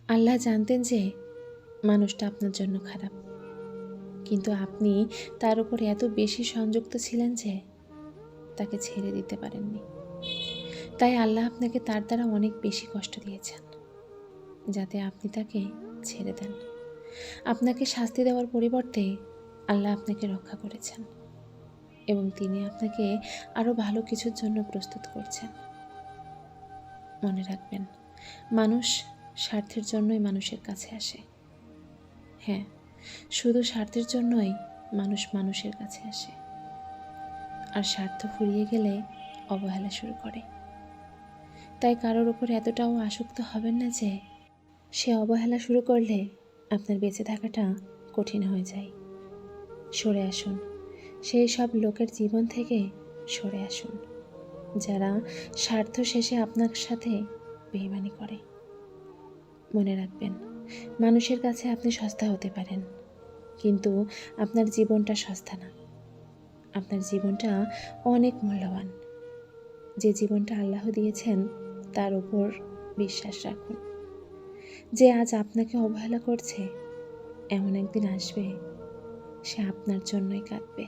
আল্লাহ জানতেন যে মানুষটা আপনার জন্য খারাপ, কিন্তু আপনি তার উপর এত বেশি সংযুক্ত ছিলেন যে তাকে ছেড়ে দিতে পারেননি। তাই আল্লাহ আপনাকে তার দ্বারা অনেক বেশি কষ্ট দিয়েছেন, যাতে আপনি তাকে ছেড়ে দেন। আপনাকে শাস্তি দেওয়ার পরিবর্তে আল্লাহ আপনাকে রক্ষা করেছেন এবং তিনি আপনাকে আরও ভালো কিছুর জন্য প্রস্তুত করছেন। মনে রাখবেন, মানুষ স্বার্থের জন্যই মানুষের কাছে আসে। হ্যাঁ, শুধু স্বার্থের জন্যই মানুষ মানুষের কাছে আসে, আর স্বার্থ ফুরিয়ে গেলে অবহেলা শুরু করে। তাই কারোর ওপর এতটাও আসক্ত হবেন না যে সে অবহেলা শুরু করলে আপনার বেঁচে থাকাটা কঠিন হয়ে যায়। সরে আসুন, সেই সব লোকের জীবন থেকে সরে আসুন যারা স্বার্থ শেষে আপনার সাথে বেইমানি করে। মনে রাখবেন, মানুষের কাছে আপনি সস্তা হতে পারেন, কিন্তু আপনার জীবনটা সস্তা না। আপনার জীবনটা অনেক মূল্যবান। যে জীবনটা আল্লাহ দিয়েছেন তার উপর বিশ্বাস রাখুন। যে আজ আপনাকে অবহেলা করছে, এমন একদিন আসবে সে আপনার জন্যই কাঁদবে।